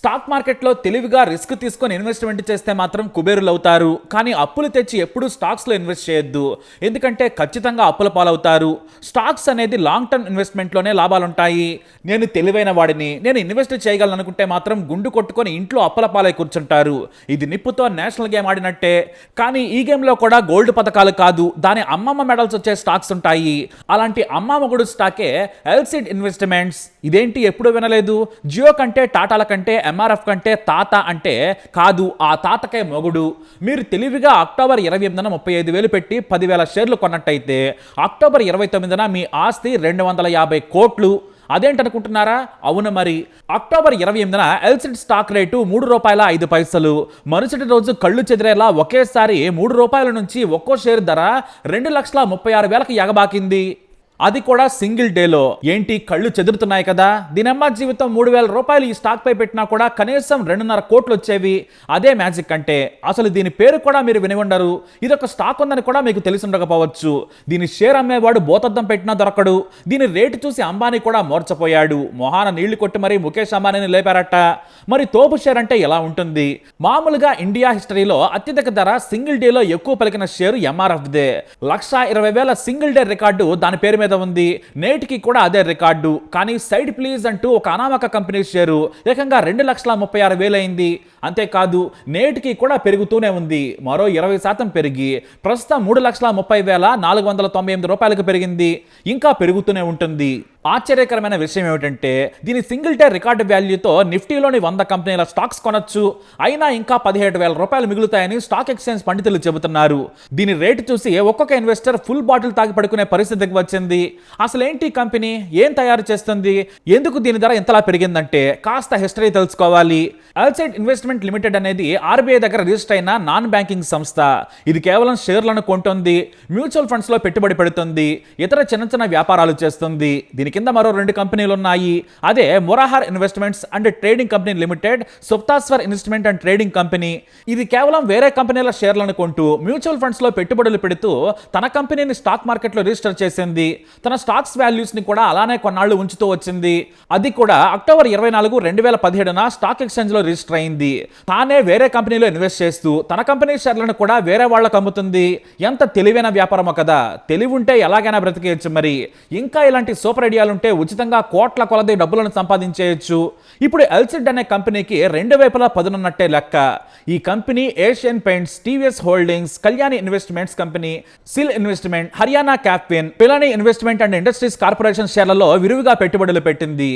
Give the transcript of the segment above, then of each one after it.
Stock మార్కెట్లో తెలివిగా risk తీసుకొని ఇన్వెస్ట్మెంట్ చేస్తే మాత్రం కుబేరులు అవుతారు. కానీ అప్పులు తెచ్చి ఎప్పుడూ స్టాక్స్లో ఇన్వెస్ట్ చేయొద్దు, ఎందుకంటే ఖచ్చితంగా అప్పుల పాలవుతారు. స్టాక్స్ అనేది లాంగ్ టర్మ్ ఇన్వెస్ట్మెంట్లోనే లాభాలుంటాయి. నేను తెలివైన వాడిని, నేను ఇన్వెస్ట్ చేయగలను అనుకుంటే మాత్రం గుండు కొట్టుకొని ఇంట్లో అప్పుల పాలై కూర్చుంటారు. ఇది నిప్పుతో నేషనల్ గేమ్ ఆడినట్టే. కానీ ఈ గేమ్లో కూడా గోల్డ్ పథకాలు కాదు, దాని అమ్మమ్మ మెడల్స్ వచ్చే స్టాక్స్ ఉంటాయి. అలాంటి అమ్మ మొగుడు స్టాకే ఎల్సిడ్ ఇన్వెస్ట్మెంట్స్. ఇదేంటి ఎప్పుడు వినలేదు? జియో కంటే టాటాల కంటే ఎంఆర్ఎఫ్ కంటే తాత అంటే కాదు, ఆ తాతకే మొగుడు. మీరు తెలివిగా అక్టోబర్ 28న 35,000 పెట్టి 10,000 షేర్లు కొన్నట్టయితే అక్టోబర్ 29న మీ ఆస్తి 250 కోట్లు. అదేంటనుకుంటున్నారా? అవును మరి. అక్టోబర్ 28న ఎల్సిడ్ స్టాక్ రేటు ₹3.05. మరుసటి రోజు కళ్ళు చెదిరేలా ఒకేసారి ₹3 నుంచి ఒక్కో షేర్ ధర 2,36,000కి ఎగబాకింది. అది కూడా సింగిల్ డేలో. ఏంటి కళ్ళు చెదురుతున్నాయి కదా? దీనమ్మ జీవితం ₹3,000 ఈ స్టాక్ పై పెట్టినా కూడా కనీసం 2.5 కోట్లు వచ్చేవి. అదే మ్యాజిక్ అంటే. అసలు దీని పేరు కూడా మీరు విని ఉండరు. ఇదొక స్టాక్ ఉందని కూడా మీకు తెలిసి ఉండకపోవచ్చు. దీని షేర్ అమ్మేవాడు బోతద్దం పెట్టినా దొరకడు. దీని రేటు చూసి అంబానీ కూడా మోర్చపోయాడు. మొహాన నీళ్లు కొట్టి మరీ ముఖేష్ అంబానీని లేపారట. మరి తోపు షేర్ అంటే ఎలా ఉంటుంది? మామూలుగా ఇండియా హిస్టరీలో అత్యధిక ధర సింగిల్ డేలో ఎక్కువ పలికిన షేరు ఎంఆర్ఎఫ్దే. 1,20,000 సింగిల్ డే రికార్డు దాని పేరు మీద ఉంది. నేటికి కూడా అదే రికార్డు. కానీ సైడ్ ప్లీజ్ అంటూ ఒక అనామక కంపెనీ షేరు ఏకంగా 2,36,000 అయింది. అంతేకాదు నేటికి కూడా పెరుగుతూనే ఉంది. మరో 20% పెరిగి ప్రస్తుతం ₹3,30,498 పెరిగింది. ఇంకా పెరుగుతూనే ఉంటుంది. ఆశ్చర్యకరమైన విషయం ఏమిటంటే దీని సింగిల్ డే రికార్డు వాల్యూతో నిఫ్టీలోని 100 కంపెనీల స్టాక్స్ కొనొచ్చు. అయినా ఇంకా ₹17,000 మిగులుతాయని స్టాక్ ఎక్స్చేంజ్ పండితులు చెబుతున్నారు. దీని రేటు చూసి ఒక్కొక్క ఇన్వెస్టర్ ఫుల్ బాటిల్ తాగి పడుకునే పరిస్థితికి వచ్చింది. అసలేంటి కంపెనీ, ఏం తయారు చేస్తుంది, ఎందుకు దీని ధర ఎంతలా పెరిగిందంటే కాస్త హిస్టరీ తెలుసుకోవాలి. ఎల్సిడ్ ఇన్వెస్ట్మెంట్ లిమిటెడ్ అనేది ఆర్బీఐ దగ్గర రిజిస్టర్ అయిన నాన్ బ్యాంకింగ్ సంస్థ. ఇది కేవలం షేర్లను కొంటుంది, మ్యూచువల్ ఫండ్స్ లో పెట్టుబడి పెడుతుంది, ఇతర చిన్న చిన్న వ్యాపారాలు చేస్తుంది. దీని కింద మరో 2 కంపెనీలు ఉన్నాయి. అదే Murahar investments and trading company limited, Suptaswar investment and trading company. ఇది కేవలం వేరే కంపెనీల షేర్లను కొంటూ మ్యూచువల్ ఫండ్స్ లో పెట్టుబడులు పెడుతూ తన కంపెనీని స్టాక్ మార్కెట్ లో రిజిస్టర్ చేసింది. తన స్టాక్స్ వాల్యూస్ ని కూడా అలానే కొన్నాళ్లు ఉంచుతూ వచ్చింది. అది కూడా అక్టోబర్ 24, 2017న స్టాక్ ఎక్స్చేంజ్ లో రిజిస్టర్ అయింది. తానే వేరే కంపెనీలో ఇన్వెస్ట్ చేస్తూ తన కంపెనీ షేర్లను కూడా వేరే వాళ్ళకు అమ్ముతుంది. ఎంత తెలివైన వ్యాపారమో కదా. తెలివి ఉంటే ఎలాగైనా బ్రతికేయచ్చు. మరి ఇంకా ఇలాంటి సూపర్ ఐడియాలుంటే ఉచితంగా కోట్ల కొలది డబ్బులను సంపాదించేయచ్చు. ఇప్పుడు ఎల్సిడ్ అనే కంపెనీకి 2 వైపులా పదునున్నట్టే లెక్క. ఈ company Asian paints, TVS holdings, Kalyani investments company, SIL investment, Haryana Capfin, Pilani investment and industries corporation షేర్లలో విరివిగా పెట్టుబడులు పెట్టింది.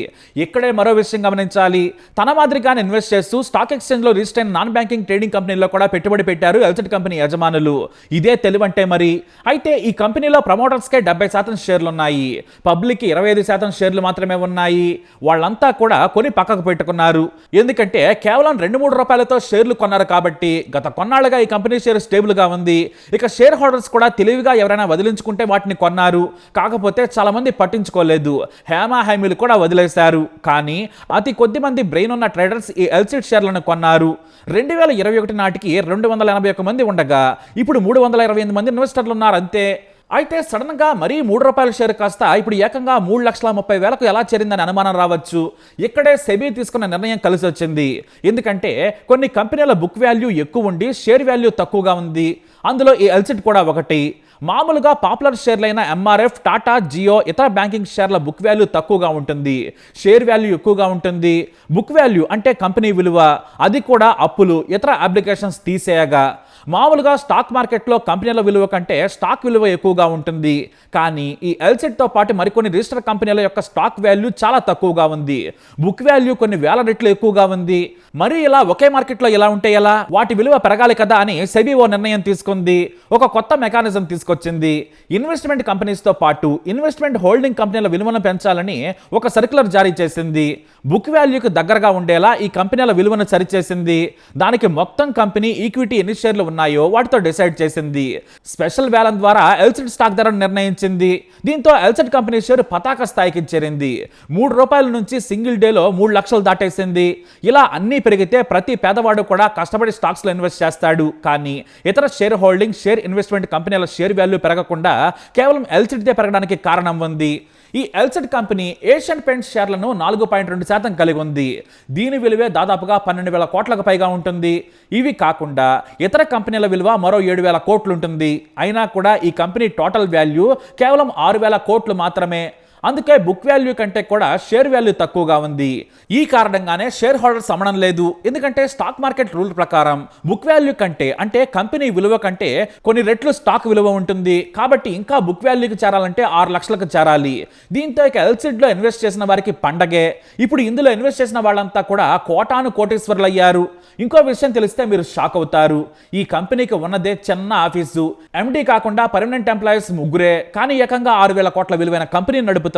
ఇక్కడే మరో విషయం గమనించాలి. తన మాదిరిగానే ఇన్వెస్ట్ చేస్తూ స్టాక్ ఎక్స్చేంజ్ లో రిజిస్టర్ అయిన నాన్ బ్యాంకింగ్ ట్రేడింగ్ కంపెనీలో కూడా పెట్టుబడి పెట్టారు ఎల్సిడ్ కంపెనీ యజమానులు. ఇదే తెలివంటే మరి. అయితే ఈ కంపెనీలో ప్రమోటర్స్కే 70% షేర్లు ఉన్నాయి, పబ్లిక్ 25% షేర్లు మాత్రమే ఉన్నాయి. వాళ్ళంతా కూడా కొని పక్కకు పెట్టుకున్నారు. ఎందుకంటే కేవలం ₹2-3తో షేర్లు కొన్నారు కాబట్టి. గత కొన్నాళ్లుగా ఈ కంపెనీ షేర్ స్టేబుల్ గా ఉంది. ఇక షేర్ హోల్డర్స్ కూడా తెలివిగా ఎవరైనా వదిలించుకుంటే వాటిని కొన్నారు. కాకపోతే చాలా మంది పట్టించుకోలేదు, హేమాహేమీలు కూడా వదిలేశారు. కానీ అతి కొద్ది మంది బ్రెయిన్ ఉన్న ట్రేడర్స్ ఈ ఎల్సిడ్ షేర్లను కొన్నారు. 2021 నాటికి 281 మంది ఉండగా ఇప్పుడు 328 మంది ఇన్వెస్టర్లు ఉన్నారు అంతే. అయితే సడన్ గా మరీ ₹3 షేర్ కాస్త ఇప్పుడు ఏకంగా 3,30,000 ఎలా చేరిందని అనుమానం రావచ్చు. ఇక్కడే సెబీ తీసుకున్న నిర్ణయం కలిసి వచ్చింది. ఎందుకంటే కొన్ని కంపెనీల బుక్ వాల్యూ ఎక్కువ ఉండి షేర్ వాల్యూ తక్కువగా ఉంది. అందులో ఈ ఎల్సిడ్ కూడా ఒకటి. మామూలుగా పాపులర్ షేర్లైన ఎంఆర్ఎఫ్, టాటా, జియో, ఇతర బ్యాంకింగ్ షేర్ల బుక్ వాల్యూ తక్కువగా ఉంటుంది, షేర్ వాల్యూ ఎక్కువగా ఉంటుంది. బుక్ వాల్యూ అంటే కంపెనీ విలువ, అది కూడా అప్పులు, ఇతర అప్లికేషన్స్ తీసేయగా. మామూలుగా స్టాక్ మార్కెట్లో కంపెనీల విలువ కంటే స్టాక్ విలువ ఎక్కువగా ఉంటుంది. కానీ ఈ ఎల్సిడ్తో పాటు మరికొన్ని రిజిస్టర్ కంపెనీల యొక్క స్టాక్ వాల్యూ చాలా తక్కువగా ఉంది, బుక్ వాల్యూ కొన్ని వేల రెట్లు ఎక్కువగా ఉంది. మరి ఇలా ఒకే మార్కెట్లో ఎలా ఉంటే ఎలా? వాటి విలువ పెరగాలి కదా అని సెబీ ఓ నిర్ణయం తీసుకుంది. ఒక కొత్త మెకానిజం తీసుకొచ్చింది. ఇన్వెస్ట్మెంట్ కంపెనీస్తో పాటు ఇన్వెస్ట్మెంట్ హోల్డింగ్ కంపెనీల విలువను పెంచాలని ఒక సర్క్యులర్ జారీ చేసింది. బుక్ వాల్యూకి దగ్గరగా ఉండేలా ఈ కంపెనీల విలువను సరిచేసింది. దానికి మొత్తం కంపెనీ ఈక్విటీ ఎన్ని షేర్లు ఉన్నాయో వాటితో డిసైడ్ చేసింది. స్పెషల్ వేలం ద్వారా ఎల్సిడ్ స్టాక్ ధరను నిర్ణయించింది. దీంతో ఎల్సిడ్ కంపెనీ షేర్ పతాక స్థాయికి చేరింది. ₹3 నుంచి సింగిల్ డేలో 3 లక్షలు దాటేసింది. ఇలా అన్నీ పెరిగితే ప్రతి పేదవాడు కూడా కష్టపడి స్టాక్స్ లో ఇన్వెస్ట్ చేస్తాడు. కానీ ఇతర షేర్ హోల్డింగ్, షేర్ ఇన్వెస్ట్మెంట్ కంపెనీల షేర్ వాల్యూ పెరగకుండా కేవలం ఎల్సిడ్దే పెరగడానికి కారణం ఉంది. ఈ ఎల్సిడ్ కంపెనీ ఏషియన్ పెయింట్స్ షేర్లను 4.2% కలిగి ఉంది. దీని విలువే దాదాపుగా 12,000 కోట్లకు పైగా ఉంటుంది. ఇవి కాకుండా ఇతర కంపెనీల విలువ మరో 7,000 కోట్లు ఉంటుంది. అయినా కూడా ఈ కంపెనీ టోటల్ వాల్యూ కేవలం 6,000 కోట్లు మాత్రమే. అందుకే బుక్ వాల్యూ కంటే కూడా షేర్ వాల్యూ తక్కువగా ఉంది. ఈ కారణంగానే షేర్ హోల్డర్స్ అమ్మడం లేదు. ఎందుకంటే స్టాక్ మార్కెట్ రూల్ ప్రకారం బుక్ వాల్యూ కంటే, అంటే కంపెనీ విలువ కంటే కొన్ని రెట్లు స్టాక్ విలువ ఉంటుంది. కాబట్టి ఇంకా బుక్ వాల్యూకి చేరాలంటే 6 లక్షలకు చేరాలి. దీంతో ఇక ఎల్సిడ్ లో ఇన్వెస్ట్ చేసిన వారికి పండగే. ఇప్పుడు ఇందులో ఇన్వెస్ట్ చేసిన వాళ్ళంతా కూడా కోటాను కోటీశ్వరులు అయ్యారు. ఇంకో విషయం తెలిస్తే మీరు షాక్ అవుతారు. ఈ కంపెనీకి ఉన్నదే చిన్న ఆఫీసు. ఎండీ కాకుండా పర్మనెంట్ ఎంప్లాయీస్ 3 కానీ ఏకంగా 6,000 కోట్ల విలువైన కంపెనీ నడుపుతున్నారు.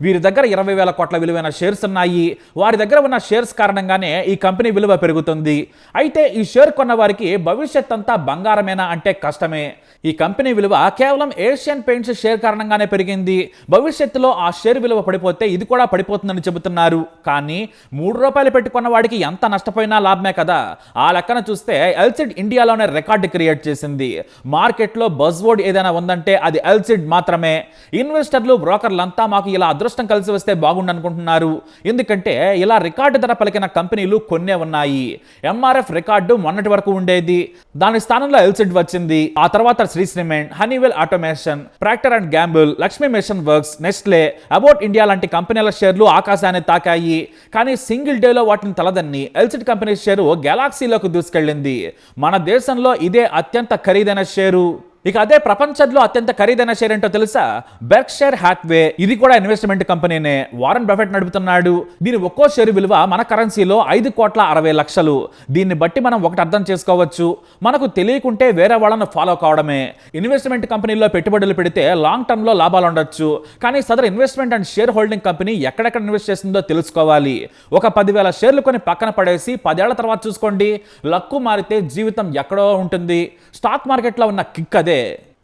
వీరి దగ్గర 20,000 కోట్ల విలువైన షేర్స్ ఉన్నాయి. వారి దగ్గర ఉన్న షేర్స్ కారణంగానే ఈ కంపెనీ విలువ పెరుగుతుంది. అయితే ఈ షేర్ కొన్న వారికి భవిష్యత్ అంతా బంగారమేనా అంటే కష్టమే. ఈ కంపెనీ విలువ కేవలం ఏషియన్ పెయింట్స్ షేర్ కారణంగానే పెరిగింది. భవిష్యత్తులో ఆ షేర్ విలువ పడిపోతే ఇది కూడా పడిపోతుందని చెబుతున్నారు. కానీ ₹3 పెట్టుకున్న వాడికి ఎంత నష్టపోయినా లాభమే కదా. ఆ లెక్కన చూస్తే ఎల్సిడ్ ఇండియాలోనే రికార్డు క్రియేట్ చేసింది. మార్కెట్లో బజ్వర్డ్ ఏదైనా ఉందంటే అది ఎల్సిడ్ మాత్రమే. ఇన్వెస్టర్లు, బ్రోకర్లంతా మాకు ఇలా అదృష్టం కలిసి వస్తే బాగుండనుకుంటున్నారు. ఎందుకంటే ఇలా రికార్డు ధర పలికిన కంపెనీలు కొన్నే ఉన్నాయి. ఎంఆర్ఎఫ్ రికార్డు మొన్నటి వరకు ఉండేది. దాని స్థానంలో ఎల్సిడ్ వచ్చింది. ఆ తర్వాత Shree cement, Honeywell automation, Procter and Gamble, Lakshmi machine works, Nestle, Abbott India లాంటి కంపెనీల షేర్లు ఆకాశాన్ని తాకాయి. కానీ సింగిల్ డేలో వాటిని తలదన్ని ఎల్సిడ్ కంపెనీ షేరు గెలాక్సీలోకి దూసుకెళ్ళింది. మన దేశంలో ఇదే అత్యంత ఖరీదైన షేరు. ఇక అదే ప్రపంచంలో అత్యంత ఖరీదైన షేర్ ఏంటో తెలుసా? బెర్క్షైర్ హ్యాత్వే. ఇది కూడా ఇన్వెస్ట్మెంట్ కంపెనీనే. వారన్ బఫెట్ నడుపుతున్నాడు. దీని ఒక్కో షేరు విలువ మన కరెన్సీలో 5,60,00,000. దీన్ని బట్టి మనం ఒకటి అర్థం చేసుకోవచ్చు, మనకు తెలియకుంటే వేరే వాళ్ళను ఫాలో కావడమే. ఇన్వెస్ట్మెంట్ కంపెనీలో పెట్టుబడులు పెడితే లాంగ్ టర్మ్ లో లాభాలు ఉండొచ్చు. కానీ Sadar investment and share holding company ఎక్కడెక్కడ ఇన్వెస్ట్ చేస్తుందో తెలుసుకోవాలి. ఒక 10,000 షేర్లు కొని పక్కన పడేసి 10 ఏళ్ల తర్వాత చూసుకోండి, లక్కు మారితే జీవితం ఎక్కడో ఉంటుంది. స్టాక్ మార్కెట్లో ఉన్న కిక్ అదే.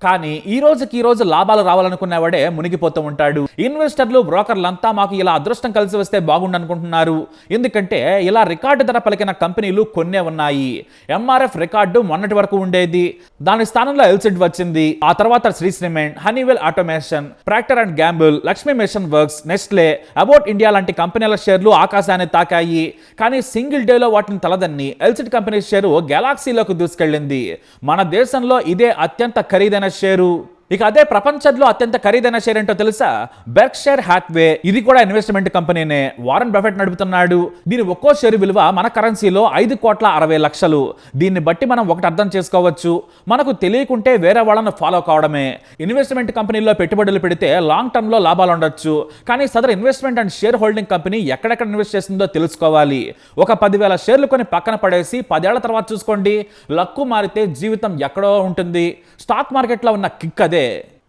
కానీ ఈ రోజు లాభాలు రావాలనుకునేవాడే మునిగిపోతూ ఉంటాడు. ఇన్వెస్టర్లు, బ్రోకర్లంతా మాకు ఇలా అదృష్టం కలిసి వస్తే బాగుండనుకుంటున్నారు. ఎందుకంటే ఇలా రికార్డు ధర పలికిన కంపెనీలు కొన్నే ఉన్నాయి. ఎంఆర్ఎఫ్ రికార్డు మొన్నటి వరకు ఉండేది. దాని స్థానంలో ఎల్సిడ్ వచ్చింది. ఆ తర్వాత Shree cement, Honeywell automation, Procter and Gamble, Lakshmi machine works, Nestle, Abbott India లాంటి కంపెనీల షేర్లు ఆకాశాన్ని తాకాయి. కానీ సింగిల్ డేలో వాటిని తలదన్ని ఎల్సిడ్ కంపెనీ షేరు గెలాక్సీలోకి దూసుకెళ్ళింది. మన దేశంలో ఇదే అత్యంత ఖరీదైన షేరు. ఇక అదే ప్రపంచంలో అత్యంత ఖరీదైన షేర్ ఏంటో తెలుసా? బెర్క్షైర్ హ్యాత్వే. ఇది కూడా ఇన్వెస్ట్మెంట్ కంపెనీనే. వారన్ బఫెట్ నడుపుతున్నాడు. దీని ఒక్కో షేరు విలువ మన కరెన్సీలో 5,60,00,000. దీన్ని బట్టి మనం ఒకటి అర్థం చేసుకోవచ్చు, మనకు తెలియకుంటే వేరే వాళ్ళను ఫాలో కావడమే. ఇన్వెస్ట్మెంట్ కంపెనీలో పెట్టుబడులు పెడితే లాంగ్ టర్మ్ లో లాభాలు ఉండొచ్చు. కానీ Sadar investment and share holding company ఎక్కడెక్కడ ఇన్వెస్ట్ చేస్తుందో తెలుసుకోవాలి. ఒక 10,000 షేర్లు కొని పక్కన పడేసి 10 ఏళ్ల తర్వాత చూసుకోండి, లక్కు మారితే జీవితం ఎక్కడో ఉంటుంది. స్టాక్ మార్కెట్లో ఉన్న కిక్ అదే.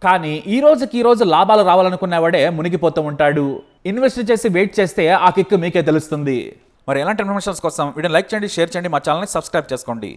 కానీ ఈ రోజు లాభాలు రావాలనుకునేవాడే మునిగిపోతూ ఉంటాడు. ఇన్వెస్ట్ చేసి వెయిట్ చేస్తే ఆ కిక్ మీకే తెలుస్తుంది. మరి ఎలాంటి ఇన్ఫర్మేషన్స్ కోసం వీడియోని లైక్ చేయండి, షేర్ చేయండి, మా ఛానల్ని సబ్స్క్రైబ్ చేసుకోండి.